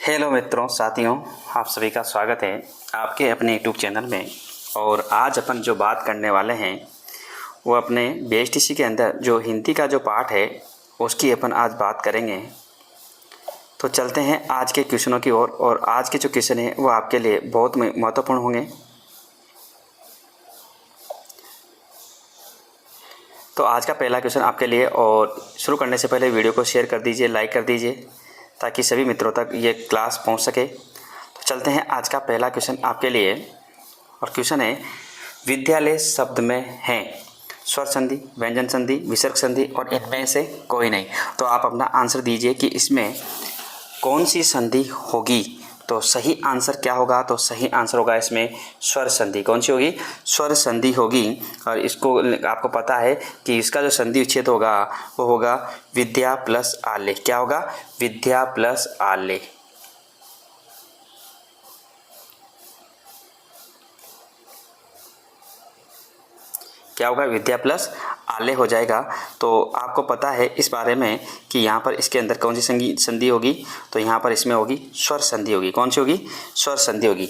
Hello मित्रों, साथियों, आप सभी का स्वागत है आपके अपने यूट्यूब चैनल में। और आज अपन जो बात करने वाले हैं वो अपने बीएसटीसी के अंदर जो हिंदी का जो पार्ट है उसकी अपन आज बात करेंगे। तो चलते हैं आज के क्वेश्चनों की ओर। और आज के जो क्वेश्चन है वो आपके लिए बहुत महत्वपूर्ण होंगे। तो आज का पहला क्वेश्चन आपके लिए, और शुरू करने से पहले वीडियो को शेयर कर दीजिए, लाइक कर दीजिए ताकि सभी मित्रों तक ये क्लास पहुंच सके। तो चलते हैं आज का पहला क्वेश्चन आपके लिए। और क्वेश्चन है, विद्यालय शब्द में है स्वर संधि, व्यंजन संधि, विसर्ग संधि और इनमें से कोई नहीं। तो आप अपना आंसर दीजिए कि इसमें कौन सी संधि होगी। तो सही आंसर क्या होगा? तो सही आंसर होगा इसमें स्वर संधि। कौन सी होगी? स्वर संधि होगी। और इसको आपको पता है कि इसका जो संधि विच्छेद होगा वो होगा विद्या प्लस आले। क्या होगा? विद्या प्लस आले। क्या होगा? विद्या प्लस आले हो जाएगा। तो आपको पता है इस बारे में कि यहाँ पर इसके अंदर कौन सी संधि होगी। तो यहाँ पर इसमें होगी स्वर संधि होगी। कौन सी होगी? स्वर संधि होगी।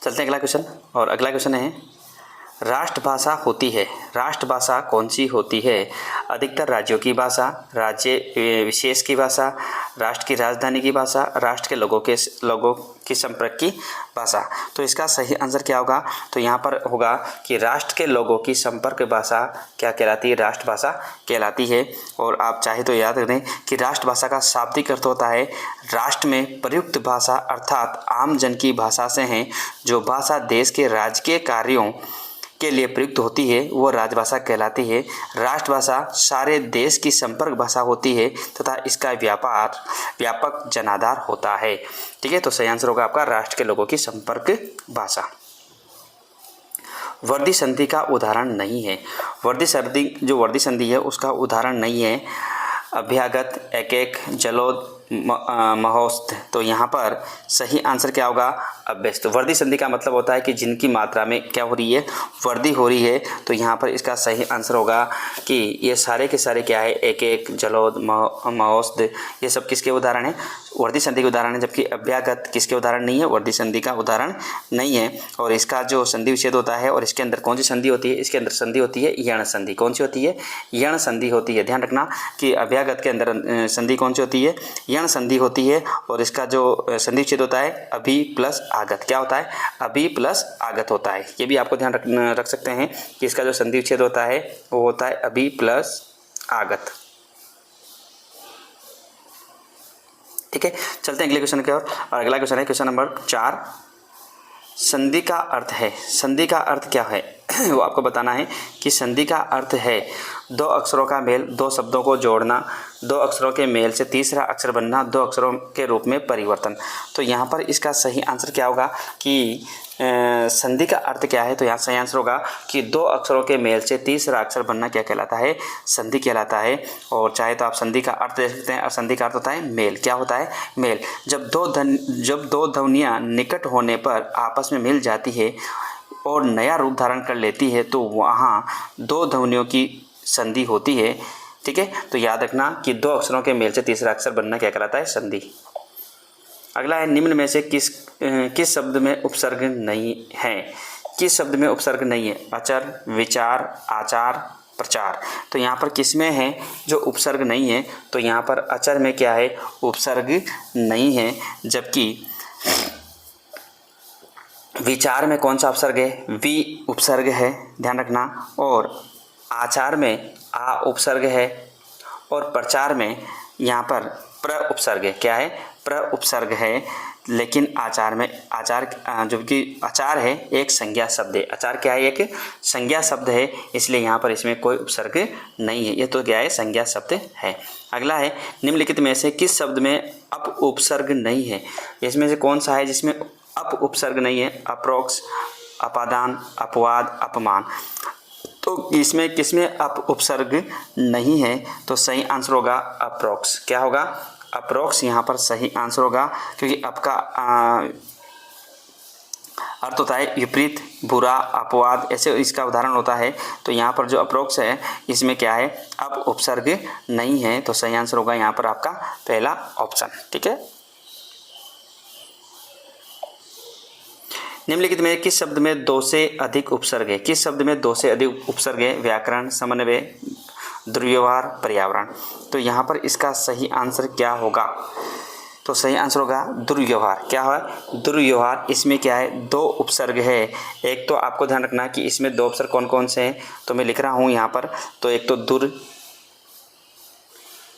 चलते हैं अगला क्वेश्चन। और अगला क्वेश्चन है, राष्ट्रभाषा होती है, राष्ट्रभाषा कौन सी होती है? अधिकतर राज्यों की भाषा, राज्य विशेष की भाषा, राष्ट्र की राजधानी की भाषा, राष्ट्र के लोगों की संपर्क की भाषा। तो इसका सही आंसर क्या होगा? तो यहाँ पर होगा कि राष्ट्र के लोगों की संपर्क भाषा क्या कहलाती है? राष्ट्रभाषा कहलाती है। और आप चाहे तो याद रखें कि राष्ट्रभाषा का शाब्दिक अर्थ होता है राष्ट्र में प्रयुक्त भाषा, अर्थात आम जन की भाषा से है। जो भाषा देश के राजकीय कार्यों के लिए प्रयुक्त होती है वो राजभाषा कहलाती है। राष्ट्रभाषा सारे देश की संपर्क भाषा होती है तथा इसका व्यापक जनाधार होता है। ठीक है, तो सही आंसर होगा आपका राष्ट्र के लोगों की संपर्क भाषा। वर्दी संधि का उदाहरण नहीं है। वर्दी संधि है उसका उदाहरण नहीं है अभ्यागत, एक, जलोद, महोस्त। तो यहाँ पर सही आंसर क्या होगा? अभ्यस्त। वर्दी संधि का मतलब होता है कि जिनकी मात्रा में क्या हो रही है? वृद्धि हो रही है। तो यहाँ पर इसका सही आंसर होगा कि ये सारे के सारे क्या है? एक, जलोद, महोस्त, ये सब किसके उदाहरण है? वर्दी संधि के उदाहरण है। जबकि अभ्यागत किसके उदाहरण नहीं है? वर्दी संधि का उदाहरण नहीं है। और इसका जो संधि विच्छेद होता है और इसके अंदर कौन सी संधि होती है? इसके अंदर संधि होती है यण संधि। कौन सी होती है? यण संधि होती है। ध्यान रखना कि अभ्यागत के अंदर संधि कौन सी होती है? यण संधि होती है। और इसका जो संधि विच्छेद होता है अभि प्लस आगत। क्या होता है? अभि प्लस आगत होता है। ये भी आपको ध्यान रख सकते हैं कि इसका जो संधि विच्छेद होता है वो होता है अभि प्लस आगत। ठीक है, चलते हैं अगले क्वेश्चन की ओर। और अगला क्वेश्चन है क्वेश्चन नंबर 4। संधि का अर्थ है। संधि का अर्थ क्या है वो आपको बताना है कि संधि का अर्थ है दो अक्षरों का मेल, दो शब्दों को जोड़ना, दो अक्षरों के मेल से तीसरा अक्षर बनना, दो अक्षरों के रूप में परिवर्तन। तो यहाँ पर इसका सही आंसर क्या होगा कि संधि का अर्थ क्या है? तो यहाँ सही आंसर होगा कि दो अक्षरों के मेल से तीसरा अक्षर बनना क्या कहलाता है? संधि कहलाता है। और चाहे तो आप संधि का अर्थ देख सकते हैं। और संधि का अर्थ होता है मेल। क्या होता है? मेल। जब दो ध्वनियाँ निकट होने पर आपस में मिल जाती है और नया रूप धारण कर लेती है तो वहाँ दो ध्वनियों की संधि होती है। ठीक है, तो याद रखना कि दो अक्षरों के मेल से तीसरा अक्षर बनना क्या कहलाता है? संधि। अगला है, निम्न में से किस शब्द में उपसर्ग नहीं है? किस शब्द में उपसर्ग नहीं है? अचर, विचार, आचार, प्रचार। तो यहाँ पर किस में है जो उपसर्ग नहीं है? तो यहाँ पर अचर में क्या है? उपसर्ग नहीं है। जबकि विचार में कौन सा उपसर्ग है? वी उपसर्ग है, ध्यान रखना। और आचार में आ उपसर्ग है। और प्रचार में यहाँ पर प्र उपसर्ग है। क्या है? प्र उपसर्ग है। लेकिन आचार में जो कि आचार है एक संज्ञा शब्द है। आचार क्या है? एक संज्ञा शब्द है, इसलिए यहाँ पर इसमें कोई उपसर्ग नहीं है। ये तो क्या है? संज्ञा शब्द है। अगला है, निम्नलिखित में से किस शब्द में अप उपसर्ग नहीं है? इसमें से कौन सा है जिसमें अप उपसर्ग नहीं है? अप्रोक्ष, अपादान, अपवाद, अपमान। तो इसमें किसमें अप उपसर्ग नहीं है? तो सही आंसर होगा अप्रोक्ष। क्या होगा? अप्रोक्ष यहाँ पर सही आंसर होगा, क्योंकि अर्थ होता है विपरीत, बुरा, अपवाद, ऐसे इसका उदाहरण होता है। तो यहाँ पर जो अप्रोक्स है इसमें क्या है, अब उपसर्ग नहीं है, तो सही आंसर होगा यहाँ पर आपका पहला ऑप्शन। ठीक है। निम्नलिखित में किस शब्द में 2 से अधिक उपसर्ग है? किस शब्द में 2 से अधिक उपसर्ग है? व्याकरण, समन्वय, दुर्व्यवहार, पर्यावरण। तो यहाँ पर इसका सही आंसर क्या होगा? तो सही आंसर होगा दुर्व्यवहार। क्या है? दुर्व्यवहार। इसमें क्या है, 2 उपसर्ग है। एक तो आपको ध्यान रखना कि इसमें 2 उपसर्ग कौन कौन से हैं, तो मैं लिख रहा हूँ यहाँ पर। तो एक तो दुर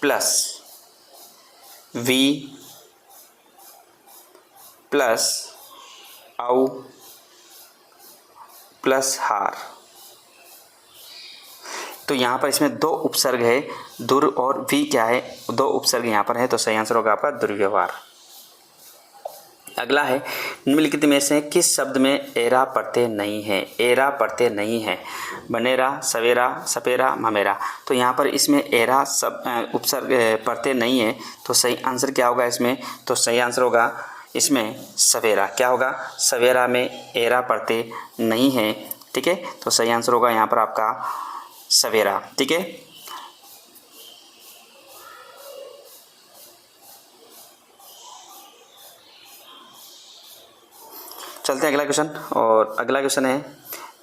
प्लस वी प्लस औ प्लस हार। तो यहाँ पर इसमें 2 उपसर्ग है, दुर और वी क्या है, 2 उपसर्ग यहाँ पर है, तो सही आंसर होगा आपका दुर्व्यवहार। अगला है, निम्नलिखित में से किस शब्द में एरा प्रत्यय नहीं है? एरा प्रत्यय नहीं है। बनेरा, सवेरा, सपेरा, ममेरा। तो यहाँ पर इसमें एरा उपसर्ग प्रत्यय नहीं है, तो सही आंसर क्या होगा इसमें? तो सही आंसर होगा इसमें सवेरा। क्या होगा? सवेरा में एरा प्रत्यय नहीं है। ठीक है, तो सही आंसर होगा यहाँ पर आपका सवेरा। ठीक है। चलते हैं अगला क्वेश्चन, और अगला क्वेश्चन है,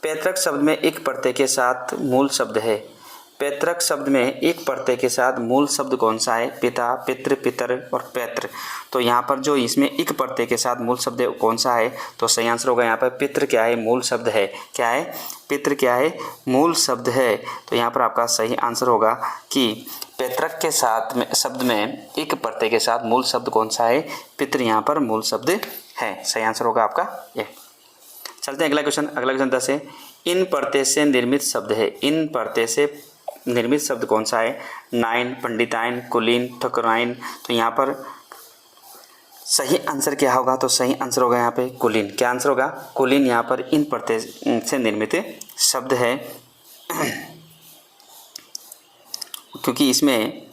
पैतृक शब्द में एक प्रत्यय के साथ मूल शब्द है। पैतृक शब्द में एक प्रत्यय के साथ मूल शब्द कौन सा है? पिता, पितृ, पितर और पैतृ। तो यहाँ पर जो इसमें एक प्रत्यय के साथ मूल शब्द है कौन सा है? तो सही आंसर होगा यहाँ पर पितृ क्या है, मूल शब्द है। क्या है? पितृ क्या है, मूल शब्द है। तो यहाँ पर आपका सही आंसर होगा कि पैतृक के साथ में शब्द में एक प्रत्यय के साथ मूल शब्द कौन सा है? पितृ यहाँ पर मूल शब्द है। सही आंसर होगा आपका ये। चलते हैं अगला क्वेश्चन। अगला क्वेश्चन 10 है, इन प्रत्यय से निर्मित शब्द है। इन प्रत्यय से निर्मित शब्द कौन सा है? नाइन, पंडिताइन, कुलीन, ठकुराइन। तो यहाँ पर सही आंसर क्या होगा? तो सही आंसर होगा यहाँ पे कुलीन। क्या आंसर होगा? कुलीन यहाँ पर इन प्रत्यय से निर्मित शब्द है, क्योंकि इसमें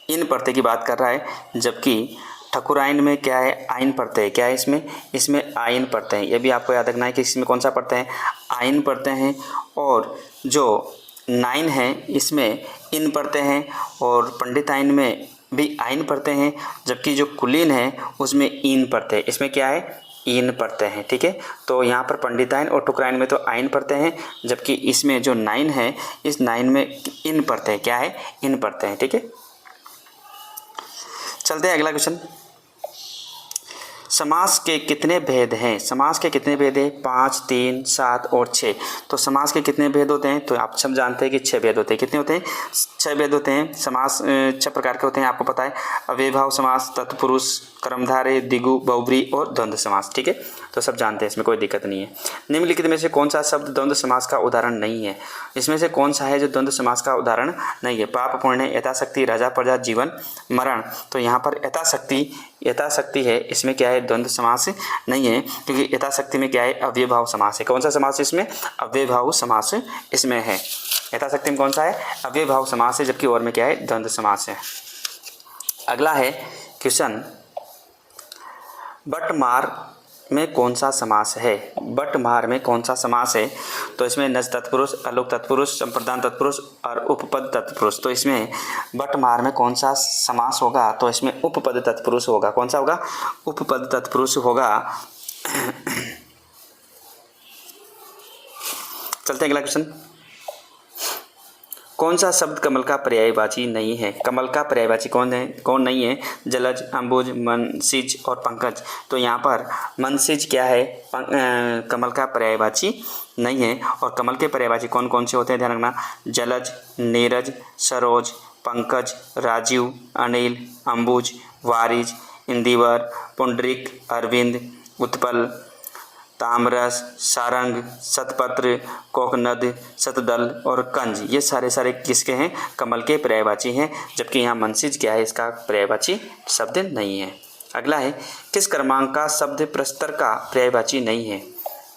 इन प्रत्यय की बात कर रहा है, जबकि ठकुराइन में क्या है? आइन प्रत्यय। क्या है इसमें? इसमें आइन प्रत्यय है। ये भी आपको याद रखना है कि इसमें कौन सा प्रत्यय है? आइन प्रत्यय है। और जो नाइन है इसमें इन प्रत्यय हैं, और पंडिताइन में भी आइन प्रत्यय हैं, जबकि जो कुलीन है उसमें इन प्रत्यय। इसमें क्या है? इन प्रत्यय है। ठीक है, तो यहाँ पर पंडिताइन और ठकुराइन में तो आइन प्रत्यय हैं, जबकि इसमें जो नाइन है इस नाइन में इन प्रत्यय। क्या है? इन प्रत्यय है। ठीक है, चलते हैं अगला क्वेश्चन। समास के कितने भेद हैं? समास के कितने भेद हैं? 5, 3, 7 और 6। तो समास के कितने भेद होते हैं? तो आप सब जानते हैं कि 6 भेद होते हैं। कितने होते हैं? 6 भेद होते हैं। समास 6 प्रकार के होते हैं, आपको पता है। अव्ययभाव समास, तत्पुरुष, कर्मधारय, द्विगु, बहुब्री और द्वंद्व समास। ठीक है, तो सब जानते हैं, इसमें कोई दिक्कत नहीं है। निम्नलिखित में से कौन सा शब्द द्वंद्व समास का उदाहरण नहीं है? इसमें से कौन सा है जो द्वंद्व समास का उदाहरण नहीं है? पाप, पुण्य, यथाशक्ति, राजा, प्रजा, जीवन, मरण। तो यहाँ पर यथाशक्ति है, इसमें क्या है? द्वंद्व समास नहीं है, क्योंकि यथाशक्ति में क्या है? अव्ययभाव समास है। कौन सा समास इसमें? अव्ययभाव समास इसमें है। यथाशक्ति में कौन सा है? अव्ययभाव समास है, जबकि और में क्या है? द्वंद्व समास है। अगला है क्वेश्चन, बटमार में कौन सा समास है? बटमार में कौन सा समास है? तो इसमें नज तत्पुरुष, अलोक तत्पुरुष, संप्रदान तत्पुरुष और उपपद तत्पुरुष। तो इसमें बटमार में कौन सा समास होगा? तो इसमें उपपद तत्पुरुष होगा। कौन सा होगा? उपपद तत्पुरुष होगा। चलते हैं अगला क्वेश्चन। कौन सा शब्द कमल का पर्यायवाची नहीं है? कमल का पर्यायवाची कौन है, कौन नहीं है? जलज, अंबुज, मनसिज और पंकज। तो यहाँ पर मनसिज क्या है? कमल का पर्यायवाची नहीं है। और कमल के पर्यायवाची कौन कौन से होते हैं? ध्यान रखना, जलज, नीरज, सरोज, पंकज, राजीव, अनिल, अंबुज, वारिज, इंदिवर, पुंडरिक, अरविंद, उत्पल, ताम्रस, सारंग, शतपत्र, कोकनद, शतदल और कंज। ये सारे किसके हैं? कमल के पर्यायवाची हैं, जबकि यहाँ मनसिज क्या है? इसका पर्यायवाची शब्द नहीं है। अगला है, किस क्रमांक का शब्द प्रस्तर का पर्यायवाची नहीं है?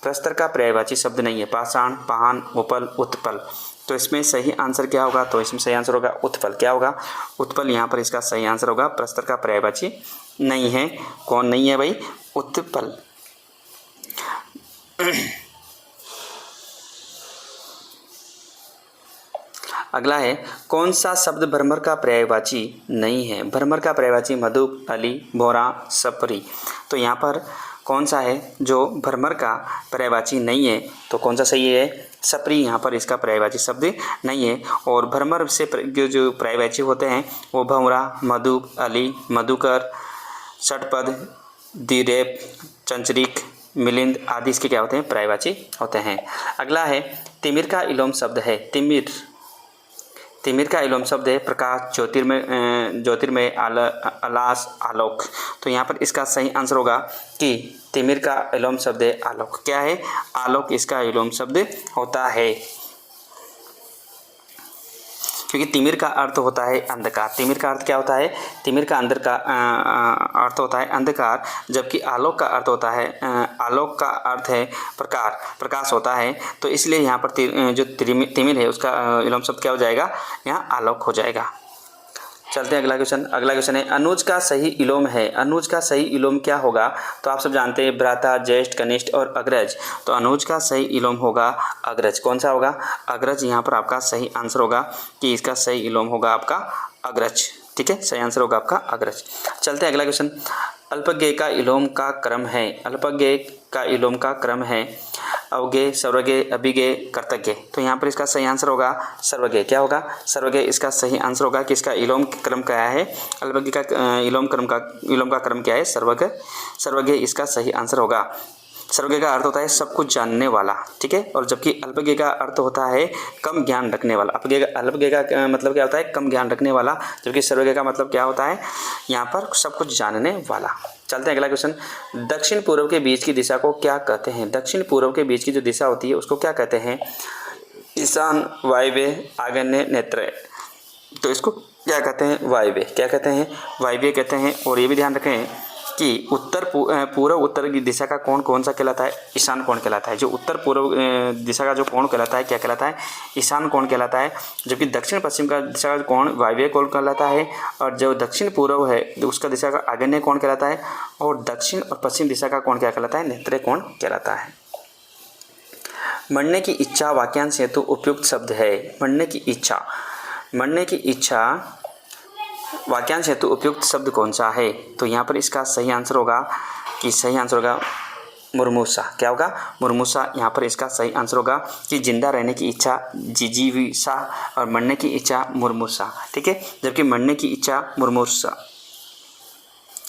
प्रस्तर का पर्यायवाची शब्द नहीं है। पाषाण, पाहन, उपल, उत्पल। तो इसमें सही आंसर क्या होगा? तो इसमें सही आंसर होगा उत्पल। क्या होगा? उत्पल यहाँ पर इसका सही आंसर होगा। प्रस्तर का पर्यायवाची नहीं है। कौन नहीं है भाई? उत्पल। अगला है, कौन सा शब्द भ्रमर का पर्यायवाची नहीं है? भ्रमर का पर्यायवाची मधु, अली, भौरा, सपरी। तो यहाँ पर कौन सा है जो भ्रमर का पर्यायवाची नहीं है? तो कौन सा सही है? सपरी यहाँ पर इसका पर्यायवाची शब्द नहीं है। और भ्रमर से जो पर्यायवाची होते हैं वो भौरा, मधु, अली, मधुकर, षटपद, द्विरेफ, चंचरीक, मिलिंद आदि इसके क्या होते हैं? पर्यायवाची होते हैं। अगला है, तिमिर का इलोम शब्द है। तिमिर का इलोम शब्द है प्रकाश, ज्योतिर्मय, आलास, आलोक। तो यहाँ पर इसका सही आंसर होगा कि तिमिर का इलोम शब्द है आलोक। क्या है? आलोक इसका इलोम शब्द होता है, क्योंकि तिमिर का अर्थ होता है अंधकार। तिमिर का अर्थ क्या होता है? तिमिर का अंदर का अर्थ होता है अंधकार, जबकि आलोक का अर्थ होता है आलोक का अर्थ है प्रकाश होता है। तो इसलिए यहाँ पर जो तिमिर है उसका इलोम शब्द क्या हो जाएगा? यहाँ आलोक हो जाएगा। चलते हैं अगला क्वेश्चन है, अनुज का सही इलोम है। अनुज का सही इलोम क्या होगा? तो आप सब जानते हैं भ्राता, ज्येष्ठ, कनिष्ठ और अग्रज। तो अनुज का सही इलोम होगा अग्रज। कौन सा होगा? अग्रज। यहाँ पर आपका सही आंसर होगा कि इसका सही इलोम होगा आपका अग्रज। ठीक है, सही आंसर होगा आपका अग्रज। चलते हैं अगला क्वेश्चन, अल्पज्ञेय का इलोम का क्रम है। अल्पज्ञेय का इलोम का क्रम है अवज्ञेय, सर्वज्ञेय, अभिज्ञेय, कर्तज्ञेय। तो यहाँ पर इसका सही आंसर होगा सर्वज्ञेय। क्या होगा? सर्वज्ञेय इसका सही आंसर होगा कि इसका इलोम क्रम क्या है? अल्पज्ञेय का इलोम का क्रम क्या है? सर्वज्ञेय इसका सही आंसर होगा। सर्वज्ञ का अर्थ होता है सब कुछ जानने वाला। ठीक है, और जबकि अल्पज्ञ का अर्थ होता है कम ज्ञान रखने वाला। अल्पज्ञ का मतलब क्या होता है? कम ज्ञान रखने वाला, जबकि सर्वज्ञ का मतलब क्या होता है? यहाँ पर सब कुछ जानने वाला। चलते हैं अगला क्वेश्चन, दक्षिण पूर्व के बीच की दिशा को क्या कहते हैं? दक्षिण पूर्व के बीच की जो दिशा होती है उसको क्या कहते हैं? ईशान, वायव्य, आग्नेय, नेत्र। तो इसको क्या कहते हैं? वायव्य। क्या कहते हैं? वायव्य कहते हैं। और ये भी ध्यान रखें कि पूर्व उत्तर की दिशा का कोण कौन सा कहलाता है? ईशान कोण कहलाता है। जो उत्तर पूर्व दिशा का जो कोण कहलाता है क्या कहलाता है? ईशान कोण कहलाता है। जबकि दक्षिण पश्चिम का दिशा का कोण वायव्य कोण कहलाता है। और जो दक्षिण पूर्व है उसका दिशा का आग्नेय कोण कहलाता है। और दक्षिण और पश्चिम दिशा का कोण क्या कहलाता है? नेत्र कोण कहलाता है। मरने की इच्छा वाक्यांश हेतु उपयुक्त शब्द है। मरने की इच्छा वाक्यांश हेतु उपयुक्त शब्द कौन सा है? तो यहाँ पर इसका सही आंसर होगा मुर्मूसा। क्या होगा? मुर्मूसा। यहाँ पर इसका सही आंसर होगा कि जिंदा रहने की इच्छा जिजीविषा और मरने की इच्छा मुर्मूसा। ठीक है, जबकि मरने की इच्छा मुर्मूसा।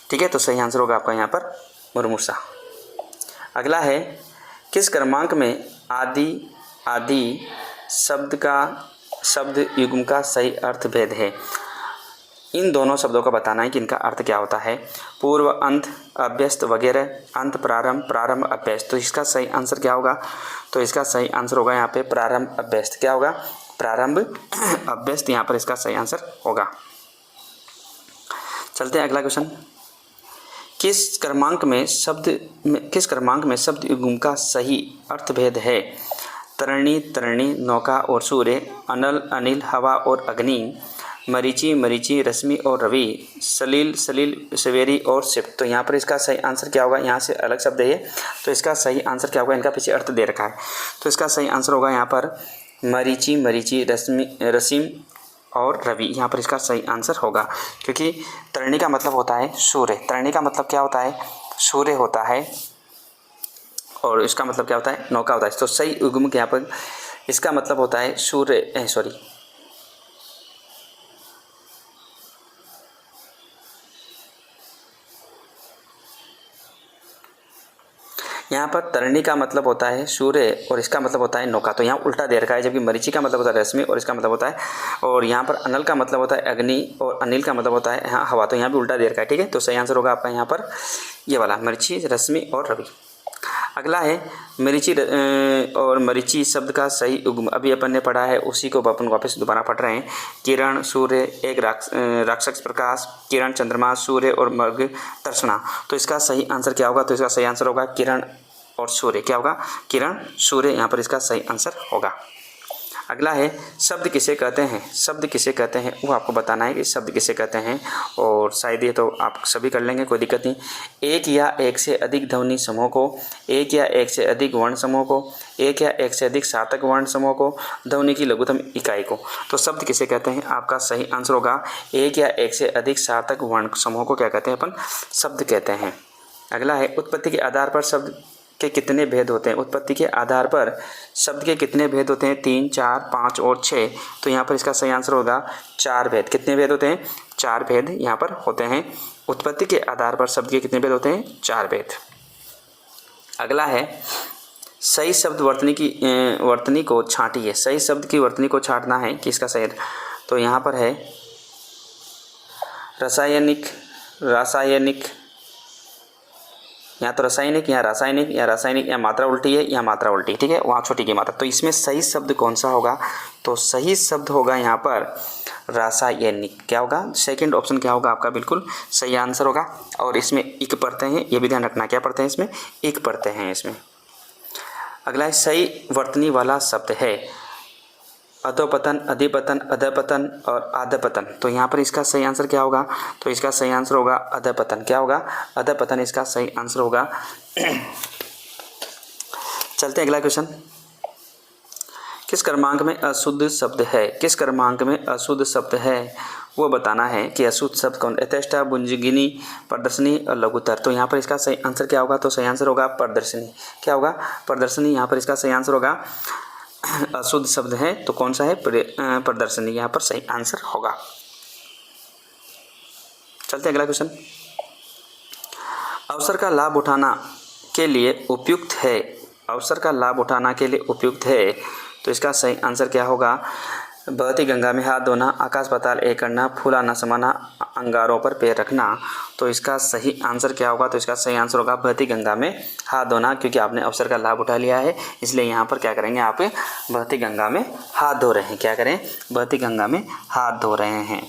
ठीक है, तो सही आंसर होगा आपका यहाँ पर मुर्मूसा। अगला है, किस क्रमांक में आदि शब्द युग्म का सही अर्थ भेद है? इन दोनों शब्दों का बताना है कि इनका अर्थ क्या होता है। पूर्व, अंत, अभ्यस्त वगैरह, अंत, प्रारंभ, प्रारंभ, अभ्यस्त। तो इसका सही आंसर क्या होगा? तो इसका सही आंसर होगा यहाँ पे प्रारंभ, अभ्यस्त। क्या होगा? प्रारंभ, अभ्यस्त। यहाँ पर इसका सही आंसर होगा। चलते हैं अगला क्वेश्चन, किस क्रमांक में शब्द युग्म का सही अर्थ भेद है? तरणी, नौका और सूर्य, अनल, अनिल, हवा और अग्नि, मरीचि, रश्मि और रवि, सलील, सवेरी और सिप्त। तो यहाँ पर इसका सही आंसर क्या होगा? यहाँ से अलग शब्द है ये, तो इसका सही आंसर क्या होगा? इनका पीछे अर्थ दे रखा है, तो इसका सही आंसर होगा यहाँ पर मरीचि, रश्मि और रवि। यहाँ पर इसका सही आंसर होगा, क्योंकि तरणी का मतलब होता है सूर्य। तरणी का मतलब क्या होता है? सूर्य होता है। और इसका मतलब क्या होता है? नौका होता है। तो सही युग्म यहाँ पर इसका मतलब होता है यहाँ पर तरणी का मतलब होता है सूर्य और इसका मतलब होता है नौका। तो यहाँ उल्टा दे रखा है, जबकि मरीचि का मतलब होता है रश्मि और इसका मतलब होता है, और यहाँ पर अनल का मतलब होता है अग्नि और अनिल का मतलब होता है यहाँ हवा। तो यहाँ भी उल्टा दे रखा है। ठीक है, तो सही आंसर होगा आपका यहाँ पर ये वाला मरीचि, रश्मि और रवि। अगला है, मरीचि शब्द का सही युग्म अभी अपन ने पढ़ा है, उसी को अपन वापस दोबारा पढ़ रहे हैं। किरण, सूर्य, एक राक्षस प्रकाश, किरण, चंद्रमा, सूर्य और मर्ग, तर्षणा। तो इसका सही आंसर क्या होगा? तो इसका सही आंसर होगा किरण और सूर्य। क्या होगा? किरण, सूर्य। यहाँ पर इसका सही आंसर होगा। अगला है शब्द किसे कहते हैं, शब्द किसे कहते हैं वो आपको बताना है कि शब्द किसे कहते हैं। और शायद ये तो आप सभी कर लेंगे, कोई दिक्कत नहीं। एक या एक से अधिक ध्वनि समूह को, एक या एक से अधिक वर्ण समूह को, एक या एक से अधिक सार्थक वर्ण समूह को, ध्वनि की लघुत्तम इकाई को। तो शब्द किसे कहते हैं, आपका सही आंसर होगा एक या एक से अधिक सार्थक वर्ण समूह को क्या कहते हैं, अपन शब्द कहते हैं। अगला है उत्पत्ति के आधार पर शब्द के कितने भेद होते हैं, उत्पत्ति के आधार पर शब्द के कितने भेद होते हैं, 3, 4, 5 और 6। तो यहाँ पर इसका सही आंसर होगा 4 भेद। कितने भेद होते हैं, 4 भेद यहाँ पर होते हैं। उत्पत्ति के आधार पर शब्द के कितने भेद होते हैं, 4 भेद। अगला है सही शब्द वर्तनी को छांटिए, सही शब्द की वर्तनी को छांटना है कि इसका सही। तो यहाँ पर है रासायनिक, यहाँ तो रासायनिक, यहाँ रासायनिक, यहाँ रासायनिक, यहाँ मात्रा उल्टी है, यहाँ मात्रा उल्टी, ठीक है, वहाँ छोटी की मात्रा। तो इसमें सही शब्द कौन सा होगा, तो सही शब्द होगा यहाँ पर रासायनिक। क्या होगा, सेकंड ऑप्शन क्या होगा आपका, बिल्कुल सही आंसर होगा। और इसमें इक पढ़ते हैं, ये भी ध्यान रखना, क्या पढ़ते हैं इसमें, इक पढ़ते हैं इसमें। अगला है सही वर्तनी वाला शब्द है अधोपतन, अधिपतन, अधपतन और आधपतन। तो यहाँ पर इसका सही आंसर क्या होगा, तो इसका सही आंसर होगा अधपतन। क्या होगा, अधपतन इसका सही आंसर होगा। चलते हैं अगला क्वेश्चन। किस क्रमांक में अशुद्ध शब्द है, किस क्रमांक में अशुद्ध शब्द है वो बताना है कि अशुद्ध शब्द कौन, यथेष्टा, भुंजगिनी, प्रदर्शनी और लघुत्तर। तो यहाँ पर इसका सही आंसर क्या होगा, तो सही आंसर होगा प्रदर्शनी। क्या होगा, प्रदर्शनी। यहाँ पर इसका सही आंसर होगा, अशुद्ध शब्द है तो कौन सा है, प्रदर्शनी, यहाँ पर सही आंसर होगा। चलते हैं अगला क्वेश्चन। अवसर का लाभ उठाना के लिए उपयुक्त है, अवसर का लाभ उठाना के लिए उपयुक्त है। तो इसका सही आंसर क्या होगा, बहती गंगा में हाथ धोना, आकाश पाताल एक करना, फूला न समाना, अंगारों पर पैर रखना। तो इसका सही आंसर क्या होगा, तो इसका सही आंसर होगा बहती गंगा में हाथ धोना, क्योंकि आपने अवसर का लाभ उठा लिया है, इसलिए यहाँ पर क्या करेंगे, आप बहती गंगा में हाथ धो रहे हैं। क्या करें, बहती गंगा में हाथ धो रहे हैं।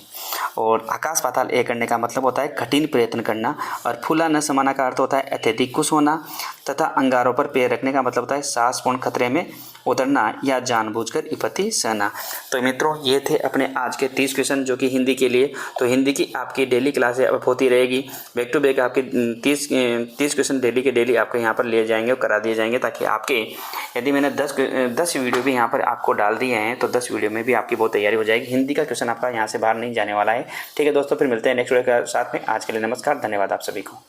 और आकाश पाताल एक करने का मतलब होता है कठिन प्रयत्न करना, और फूला न समाना का अर्थ होता है अत्यधिक खुश होना, तथा अंगारों पर पैर रखने का मतलब होता है साहसपूर्ण खतरे में उतरना या जानबूझकर विपत्ति सहना। तो मित्रों ये थे अपने आज के 30 क्वेश्चन जो कि हिंदी के लिए। तो हिंदी की आपकी डेली क्लासें अब होती रहेगी, बैक टू बैक आपके 30 क्वेश्चन डेली के डेली आपके यहाँ पर लिए जाएंगे और करा दिए जाएंगे, ताकि आपके यदि मैंने 10 वीडियो भी यहाँ पर आपको डाल दिए हैं तो 10 वीडियो में भी आपकी बहुत तैयारी हो जाएगी। हिंदी का क्वेश्चन आपका यहाँ से बाहर नहीं जाने वाला है। ठीक है दोस्तों, फिर मिलते हैं नेक्स्ट वीडियो के साथ में। आज के लिए नमस्कार, धन्यवाद आप सभी को।